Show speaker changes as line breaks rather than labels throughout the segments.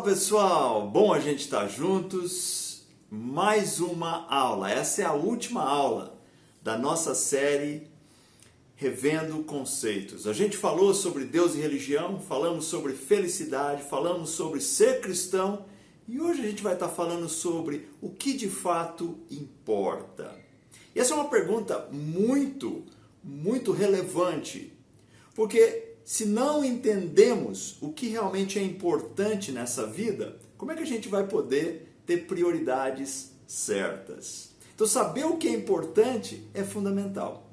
pessoal, bom a gente estar juntos, mais uma aula, essa é a última aula da nossa série Revendo Conceitos. A gente falou sobre Deus e religião, falamos sobre felicidade, falamos sobre ser cristão e hoje a gente vai estar falando sobre o que de fato importa. E essa é uma pergunta muito relevante, porque se não entendemos o que realmente é importante nessa vida, como é que a gente vai poder ter prioridades certas? Então, saber o que é importante é fundamental.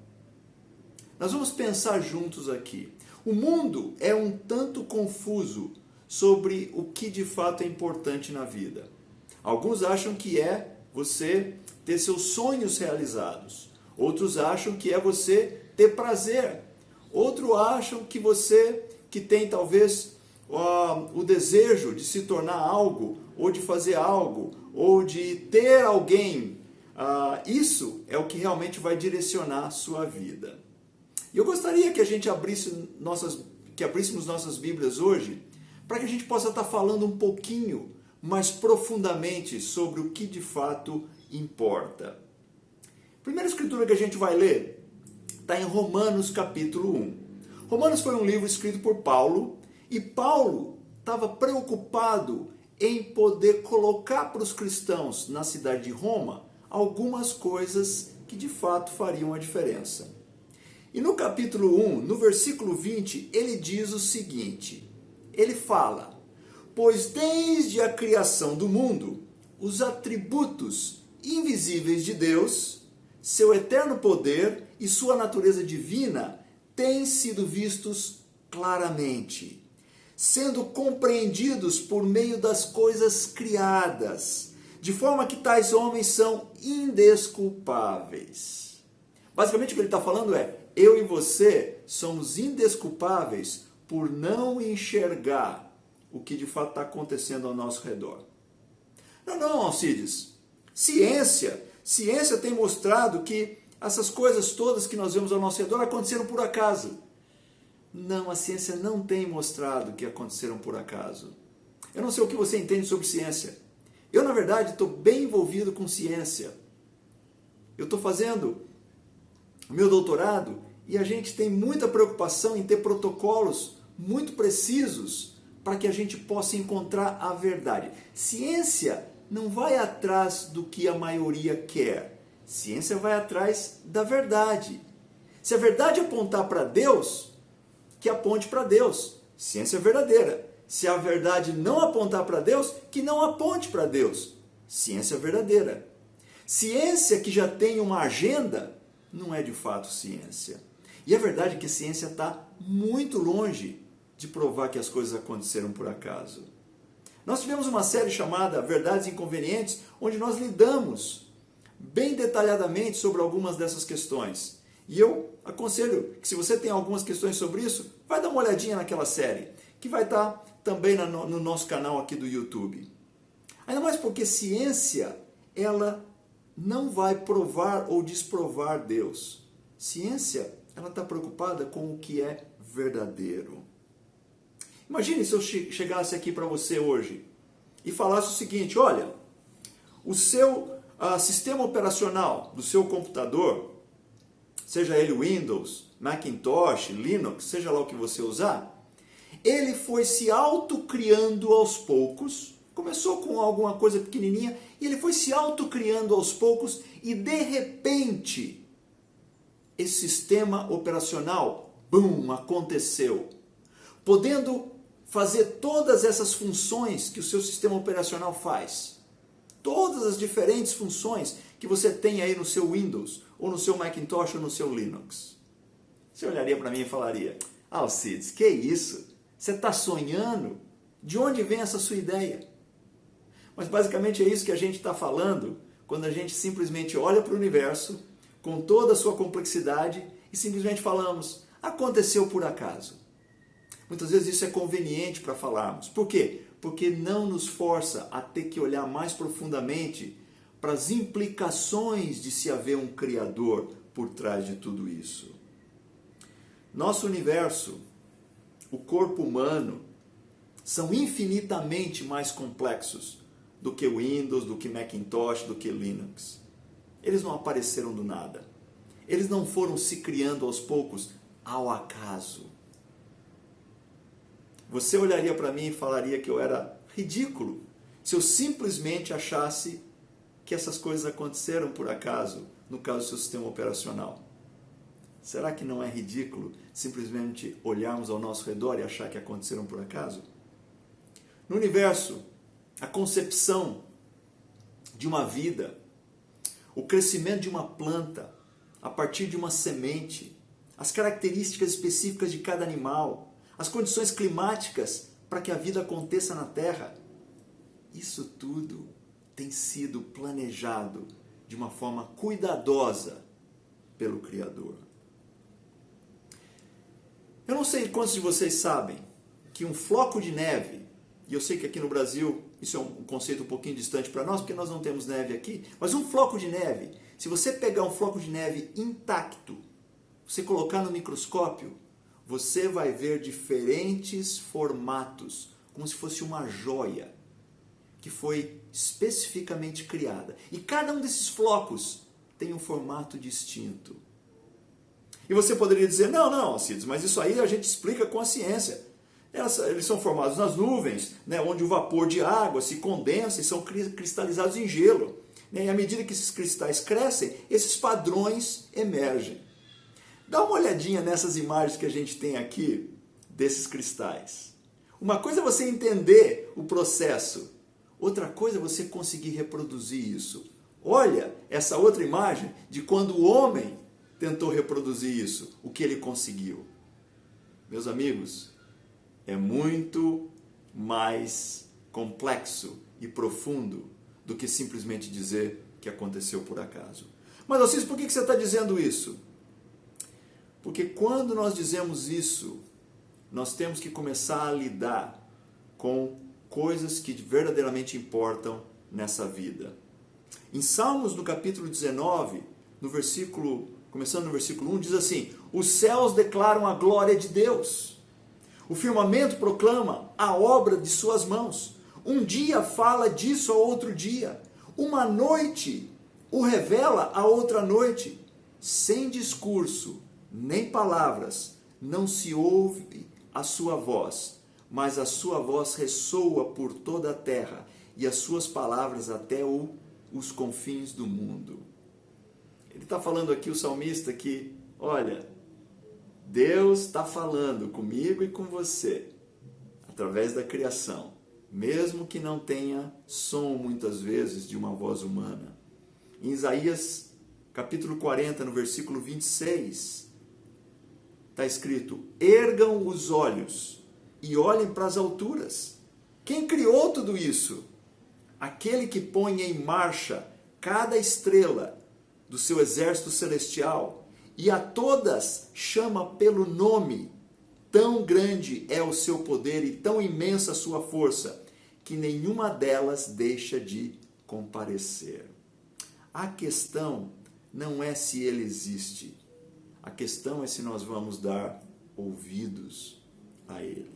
Nós vamos pensar juntos aqui. O mundo é um tanto confuso sobre o que de fato é importante na vida. Alguns acham que é você ter seus sonhos realizados. Outros acham que é você ter prazer. Outros acham que você que tem talvez o desejo de se tornar algo, ou de fazer algo, ou de ter alguém, isso é o que realmente vai direcionar a sua vida. E eu gostaria que a gente abríssemos nossas Bíblias hoje, para que a gente possa estar falando um pouquinho mais profundamente sobre o que de fato importa. A primeira escritura que a gente vai ler está em Romanos capítulo 1. Romanos foi um livro escrito por Paulo, e Paulo estava preocupado em poder colocar para os cristãos na cidade de Roma algumas coisas que de fato fariam a diferença. E no capítulo 1, no versículo 20, ele diz o seguinte, ele fala: pois desde a criação do mundo, os atributos invisíveis de Deus, seu eterno poder e sua natureza divina têm sido vistos claramente, sendo compreendidos por meio das coisas criadas, de forma que tais homens são indesculpáveis. Basicamente o que ele está falando é, eu e você somos indesculpáveis por não enxergar o que de fato está acontecendo ao nosso redor. Não, Alcides, ciência tem mostrado que essas coisas todas que nós vemos ao nosso redor aconteceram por acaso. Não, a ciência não tem mostrado que aconteceram por acaso. Eu não sei o que você entende sobre ciência. Eu, na verdade, estou bem envolvido com ciência. Eu estou fazendo o meu doutorado e a gente tem muita preocupação em ter protocolos muito precisos para que a gente possa encontrar a verdade. Ciência não vai atrás do que a maioria quer. Ciência vai atrás da verdade. Se a verdade apontar para Deus, que aponte para Deus. Ciência verdadeira. Se a verdade não apontar para Deus, que não aponte para Deus. Ciência verdadeira. Ciência que já tem uma agenda, não é de fato ciência. E a verdade é que a ciência está muito longe de provar que as coisas aconteceram por acaso. Nós tivemos uma série chamada Verdades Inconvenientes, onde nós lidamos bem detalhadamente sobre algumas dessas questões. E eu aconselho que se você tem algumas questões sobre isso, vai dar uma olhadinha naquela série, que vai estar também no nosso canal aqui do YouTube. Ainda mais porque ciência, ela não vai provar ou desprovar Deus. Ciência, ela está preocupada com o que é verdadeiro. Imagine se eu chegasse aqui para você hoje e falasse o seguinte, olha, o seu sistema operacional do seu computador, seja ele Windows, Macintosh, Linux, seja lá o que você usar, ele foi se autocriando aos poucos, começou com alguma coisa pequenininha, e ele foi se autocriando aos poucos, e de repente, esse sistema operacional, aconteceu, podendo fazer todas essas funções que o seu sistema operacional faz. Todas as diferentes funções que você tem aí no seu Windows, ou no seu Macintosh, ou no seu Linux. Você olharia para mim e falaria, Alcides, que isso? Você está sonhando? De onde vem essa sua ideia? Mas basicamente é isso que a gente está falando quando a gente simplesmente olha para o universo, com toda a sua complexidade, e simplesmente falamos, aconteceu por acaso. Muitas vezes isso é conveniente para falarmos. Por quê? Porque não nos força a ter que olhar mais profundamente para as implicações de se haver um Criador por trás de tudo isso. Nosso universo, o corpo humano, são infinitamente mais complexos do que Windows, do que Macintosh, do que Linux. Eles não apareceram do nada. Eles não foram se criando aos poucos ao acaso. Você olharia para mim e falaria que eu era ridículo se eu simplesmente achasse que essas coisas aconteceram por acaso, no caso do seu sistema operacional. Será que não é ridículo simplesmente olharmos ao nosso redor e achar que aconteceram por acaso? No universo, a concepção de uma vida, o crescimento de uma planta a partir de uma semente, as características específicas de cada animal, as condições climáticas para que a vida aconteça na Terra, isso tudo tem sido planejado de uma forma cuidadosa pelo Criador. Eu não sei quantos de vocês sabem que um floco de neve, e eu sei que aqui no Brasil isso é um conceito um pouquinho distante para nós, porque nós não temos neve aqui, mas um floco de neve, se você pegar um floco de neve intacto, você colocar no microscópio, você vai ver diferentes formatos, como se fosse uma joia que foi especificamente criada. E cada um desses flocos tem um formato distinto. E você poderia dizer, não, Alcides, mas isso aí a gente explica com a ciência. Eles são formados nas nuvens, né, onde o vapor de água se condensa e são cristalizados em gelo. Né, e à medida que esses cristais crescem, esses padrões emergem. Dá uma olhadinha nessas imagens que a gente tem aqui desses cristais. Uma coisa é você entender o processo, outra coisa é você conseguir reproduzir isso. Olha essa outra imagem de quando o homem tentou reproduzir isso, o que ele conseguiu. Meus amigos, é muito mais complexo e profundo do que simplesmente dizer que aconteceu por acaso. Mas, Alcides, por que você está dizendo isso? Porque quando nós dizemos isso, nós temos que começar a lidar com coisas que verdadeiramente importam nessa vida. Em Salmos, no capítulo 19, começando no versículo 1, diz assim: os céus declaram a glória de Deus. O firmamento proclama a obra de suas mãos. Um dia fala disso a outro dia. Uma noite o revela a outra noite. Sem discurso, nem palavras, não se ouve a sua voz, mas a sua voz ressoa por toda a terra e as suas palavras até os confins do mundo. Ele está falando aqui, o salmista, que, olha, Deus está falando comigo e com você, através da criação, mesmo que não tenha som muitas vezes de uma voz humana. Em Isaías, capítulo 40, no versículo 26, está escrito: ergam os olhos e olhem para as alturas. Quem criou tudo isso? Aquele que põe em marcha cada estrela do seu exército celestial e a todas chama pelo nome. Tão grande é o seu poder e tão imensa a sua força, que nenhuma delas deixa de comparecer. A questão não é se ele existe. A questão é se nós vamos dar ouvidos a ele.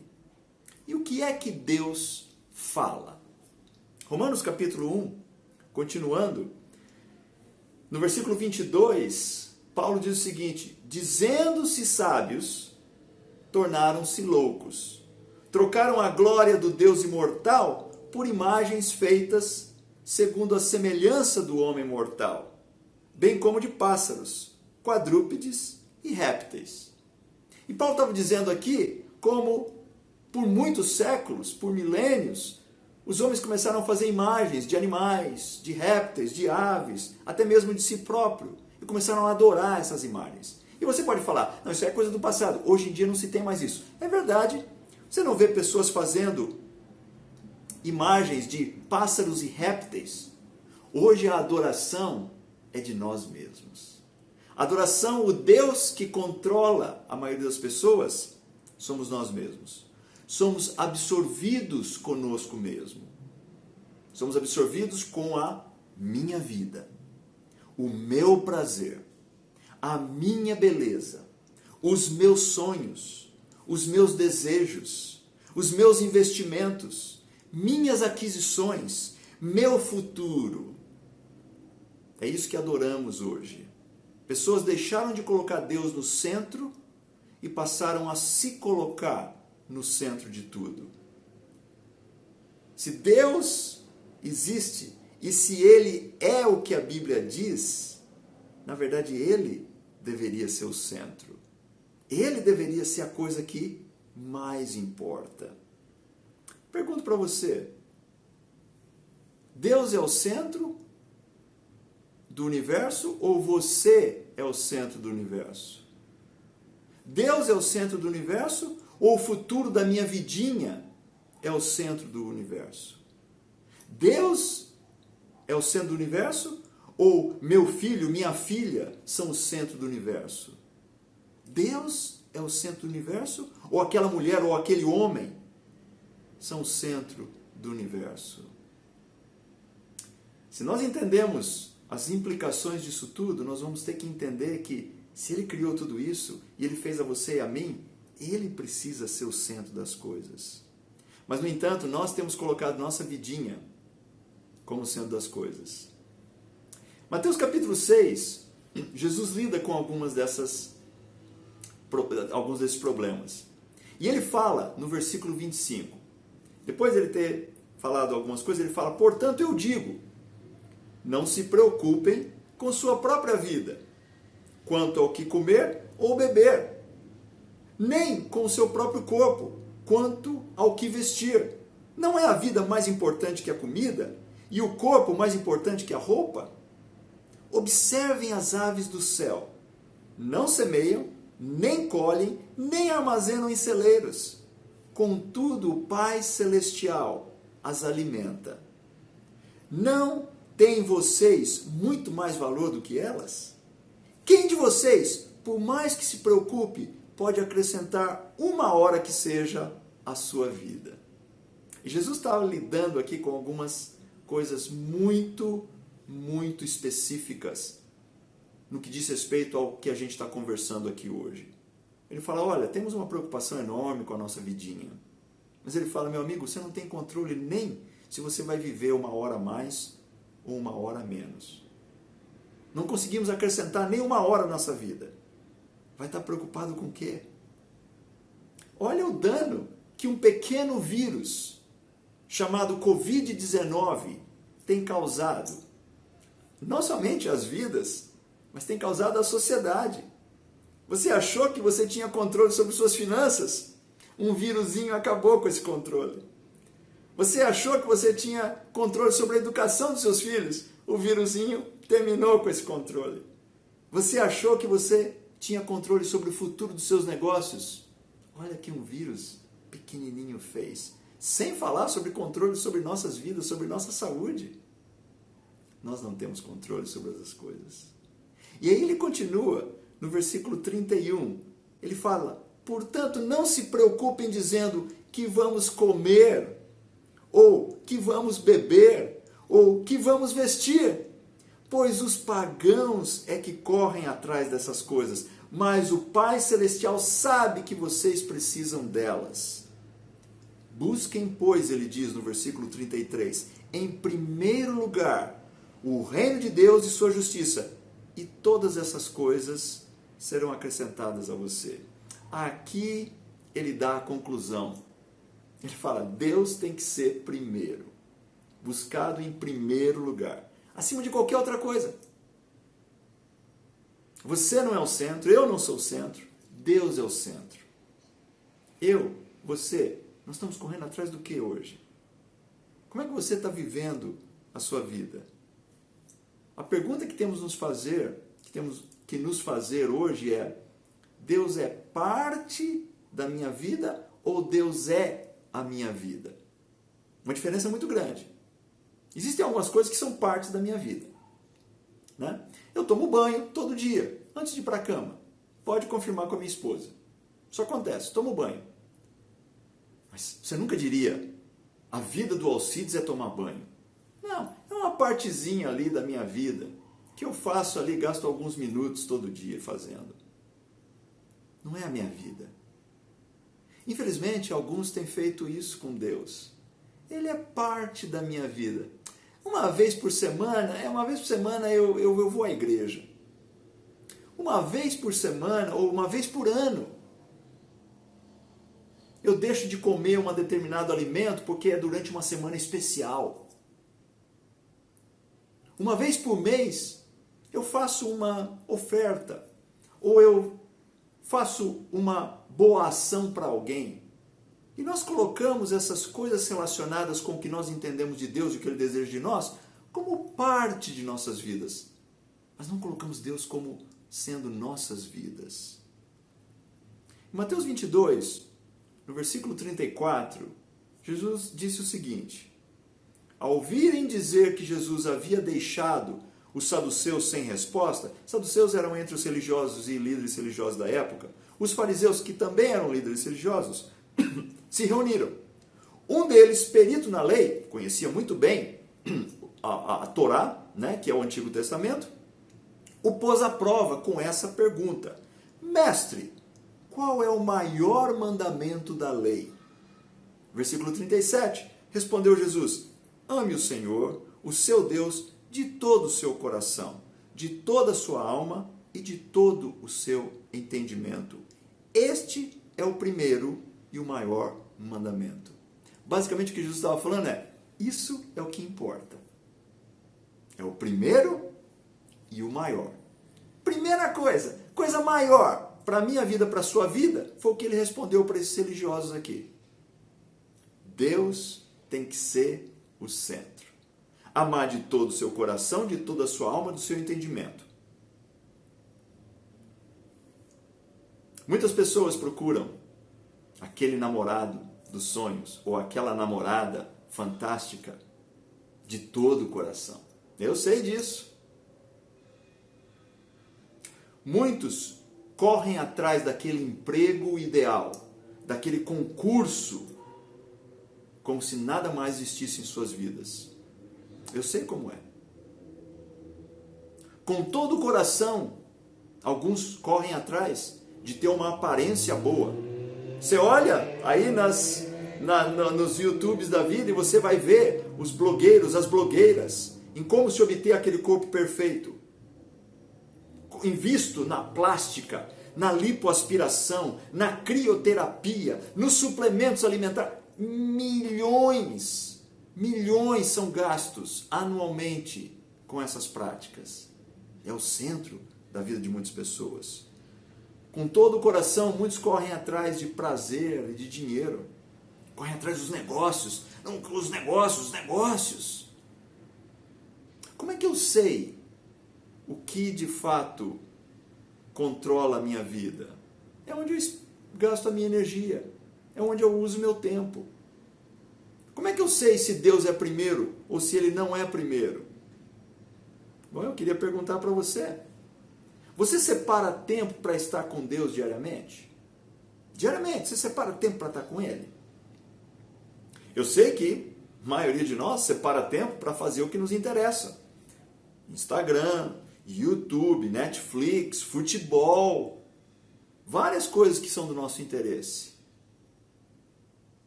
E o que é que Deus fala? Romanos capítulo 1, continuando, no versículo 22, Paulo diz o seguinte: dizendo-se sábios, tornaram-se loucos. Trocaram a glória do Deus imortal por imagens feitas segundo a semelhança do homem mortal, bem como de pássaros, quadrúpedes e répteis. E Paulo estava dizendo aqui como por muitos séculos, por milênios, os homens começaram a fazer imagens de animais, de répteis, de aves, até mesmo de si próprio, e começaram a adorar essas imagens. E você pode falar, não, isso é coisa do passado, hoje em dia não se tem mais isso. É verdade, você não vê pessoas fazendo imagens de pássaros e répteis. Hoje a adoração é de nós mesmos. A adoração, o Deus que controla a maioria das pessoas, somos nós mesmos. Somos absorvidos conosco mesmo. Somos absorvidos com a minha vida, o meu prazer, a minha beleza, os meus sonhos, os meus desejos, os meus investimentos, minhas aquisições, meu futuro. É isso que adoramos hoje. Pessoas deixaram de colocar Deus no centro e passaram a se colocar no centro de tudo. Se Deus existe e se Ele é o que a Bíblia diz, na verdade Ele deveria ser o centro. Ele deveria ser a coisa que mais importa. Pergunto para você, Deus é o centro do universo ou você é o centro do universo? Deus é o centro do universo ou o futuro da minha vidinha é o centro do universo? Deus é o centro do universo ou meu filho, minha filha são o centro do universo? Deus é o centro do universo ou aquela mulher ou aquele homem são o centro do universo? Se nós entendemos as implicações disso tudo, nós vamos ter que entender que se Ele criou tudo isso e Ele fez a você e a mim, Ele precisa ser o centro das coisas. Mas, no entanto, nós temos colocado nossa vidinha como o centro das coisas. Mateus capítulo 6, Jesus lida com alguns desses problemas. E Ele fala no versículo 25, depois de Ele ter falado algumas coisas, Ele fala, portanto eu digo, não se preocupem com sua própria vida, quanto ao que comer ou beber, nem com o seu próprio corpo, quanto ao que vestir. Não é a vida mais importante que a comida e o corpo mais importante que a roupa? Observem as aves do céu. Não semeiam, nem colhem, nem armazenam em celeiros. Contudo, o Pai Celestial as alimenta. Não têm vocês muito mais valor do que elas? Quem de vocês, por mais que se preocupe, pode acrescentar uma hora que seja à sua vida? E Jesus estava lidando aqui com algumas coisas muito específicas no que diz respeito ao que a gente está conversando aqui hoje. Ele fala, olha, temos uma preocupação enorme com a nossa vidinha. Mas ele fala, meu amigo, você não tem controle nem se você vai viver uma hora a mais ou uma hora a menos. Não conseguimos acrescentar nem uma hora na nossa vida. Vai estar preocupado com o quê? Olha o dano que um pequeno vírus chamado Covid-19 tem causado. Não somente às vidas, mas tem causado à sociedade. Você achou que você tinha controle sobre suas finanças? Um vírusinho acabou com esse controle. Você achou que você tinha controle sobre a educação dos seus filhos? O vírusinho terminou com esse controle. Você achou que você tinha controle sobre o futuro dos seus negócios? Olha que um vírus pequenininho fez. Sem falar sobre controle sobre nossas vidas, sobre nossa saúde. Nós não temos controle sobre essas coisas. E aí ele continua, no versículo 31, ele fala, portanto, não se preocupem dizendo que vamos comer, ou que vamos beber, ou que vamos vestir, pois os pagãos é que correm atrás dessas coisas, mas o Pai Celestial sabe que vocês precisam delas. Busquem, pois, ele diz no versículo 33, em primeiro lugar, o reino de Deus e sua justiça, e todas essas coisas serão acrescentadas a você. Aqui ele dá a conclusão. Ele fala, Deus tem que ser primeiro, buscado em primeiro lugar, acima de qualquer outra coisa. Você não é o centro, eu não sou o centro, Deus é o centro. Eu, você, nós estamos correndo atrás do que hoje? Como é que você está vivendo a sua vida? A pergunta que temos que nos fazer hoje é, Deus é parte da minha vida ou Deus é a minha vida? Uma diferença muito grande. Existem algumas coisas que são partes da minha vida, né? Eu tomo banho todo dia, antes de ir para a cama. Pode confirmar com a minha esposa. Isso acontece, tomo banho. Mas você nunca diria, a vida do Alcides é tomar banho. Não, é uma partezinha ali da minha vida, que eu faço ali, gasto alguns minutos todo dia fazendo. Não é a minha vida. Infelizmente, alguns têm feito isso com Deus. Ele é parte da minha vida. Uma vez por semana eu vou à igreja. Uma vez por semana ou uma vez por ano, eu deixo de comer um determinado alimento porque é durante uma semana especial. Uma vez por mês, eu faço uma oferta ou eu faço uma boa ação para alguém. E nós colocamos essas coisas relacionadas com o que nós entendemos de Deus e o que Ele deseja de nós como parte de nossas vidas. Mas não colocamos Deus como sendo nossas vidas. Em Mateus 22, no versículo 34, Jesus disse o seguinte: ao ouvirem dizer que Jesus havia deixado os saduceus sem resposta, saduceus eram entre os religiosos e líderes religiosos da época, os fariseus, que também eram líderes religiosos, se reuniram. Um deles, perito na lei, conhecia muito bem a Torá, né, que é o Antigo Testamento, o pôs à prova com essa pergunta: Mestre, qual é o maior mandamento da lei? Versículo 37, respondeu Jesus: ame o Senhor, o seu Deus, de todo o seu coração, de toda a sua alma e de todo o seu entendimento. Este é o primeiro e o maior mandamento. Basicamente o que Jesus estava falando é: isso é o que importa. É o primeiro e o maior. Primeira coisa maior para a minha vida, para a sua vida, foi o que ele respondeu para esses religiosos aqui. Deus tem que ser o centro. Amar de todo o seu coração, de toda a sua alma, do seu entendimento. Muitas pessoas procuram aquele namorado dos sonhos ou aquela namorada fantástica de todo o coração. Eu sei disso. Muitos correm atrás daquele emprego ideal, daquele concurso, como se nada mais existisse em suas vidas. Eu sei como é. Com todo o coração, alguns correm atrás de ter uma aparência boa. Você olha aí nos YouTubes da vida e você vai ver os blogueiros, as blogueiras, em como se obter aquele corpo perfeito. Invisto na plástica, na lipoaspiração, na crioterapia, nos suplementos alimentares. Milhões são gastos anualmente com essas práticas. É o centro da vida de muitas pessoas. Com todo o coração, muitos correm atrás de prazer e de dinheiro. Correm atrás dos negócios. Não, os negócios. Como é que eu sei o que de fato controla a minha vida? É onde eu gasto a minha energia. É onde eu uso o meu tempo. Como é que eu sei se Deus é primeiro ou se Ele não é primeiro? Bom, eu queria perguntar para você. Você separa tempo para estar com Deus diariamente? Diariamente, você separa tempo para estar com Ele? Eu sei que a maioria de nós separa tempo para fazer o que nos interessa. Instagram, YouTube, Netflix, futebol, várias coisas que são do nosso interesse.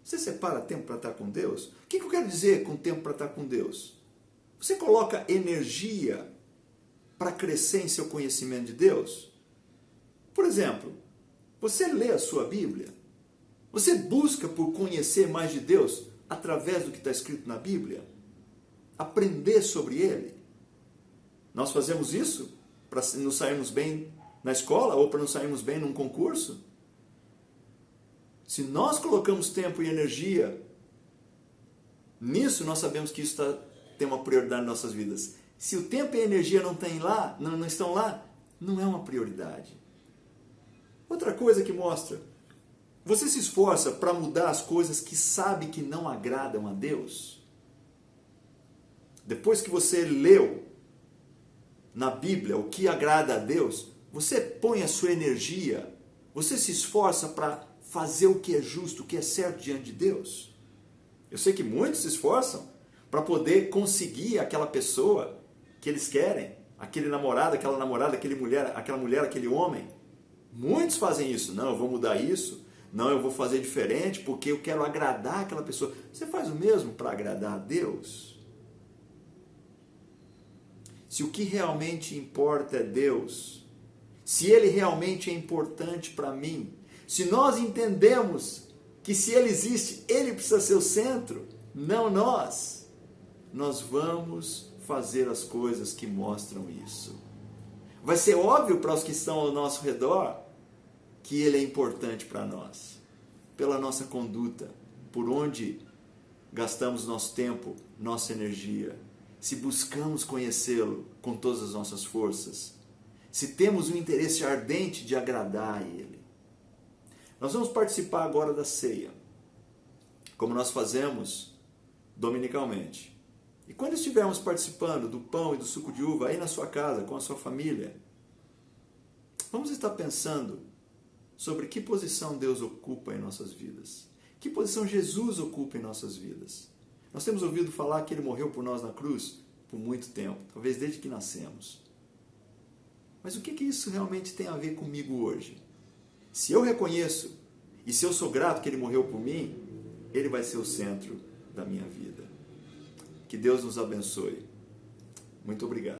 Você separa tempo para estar com Deus? O que eu quero dizer com tempo para estar com Deus? Você coloca energia para crescer em seu conhecimento de Deus? Por exemplo, você lê a sua Bíblia? Você busca por conhecer mais de Deus através do que está escrito na Bíblia? Aprender sobre Ele? Nós fazemos isso para nos sairmos bem na escola ou para nos sairmos bem num concurso? Se nós colocamos tempo e energia nisso, nós sabemos que isso tem uma prioridade em nossas vidas. Se o tempo e a energia não estão lá, não é uma prioridade. Outra coisa que mostra, você se esforça para mudar as coisas que sabe que não agradam a Deus? Depois que você leu na Bíblia o que agrada a Deus, você põe a sua energia, você se esforça para fazer o que é justo, o que é certo diante de Deus? Eu sei que muitos se esforçam para poder conseguir aquela pessoa que eles querem, aquele namorado, aquela mulher, aquele homem. Muitos fazem isso. Não, eu vou mudar isso. Não, eu vou fazer diferente porque eu quero agradar aquela pessoa. Você faz o mesmo para agradar a Deus? Se o que realmente importa é Deus, se Ele realmente é importante para mim, se nós entendemos que se Ele existe, Ele precisa ser o centro, não nós, nós vamos fazer as coisas que mostram isso. Vai ser óbvio para os que estão ao nosso redor que Ele é importante para nós, pela nossa conduta, por onde gastamos nosso tempo, nossa energia, se buscamos conhecê-lo com todas as nossas forças, se temos um interesse ardente de agradar a Ele. Nós vamos participar agora da ceia, como nós fazemos dominicalmente. E quando estivermos participando do pão e do suco de uva aí na sua casa, com a sua família, vamos estar pensando sobre que posição Deus ocupa em nossas vidas. Que posição Jesus ocupa em nossas vidas. Nós temos ouvido falar que Ele morreu por nós na cruz por muito tempo, talvez desde que nascemos. Mas o que isso realmente tem a ver comigo hoje? Se eu reconheço e se eu sou grato que Ele morreu por mim, Ele vai ser o centro da minha vida. Que Deus nos abençoe. Muito obrigado.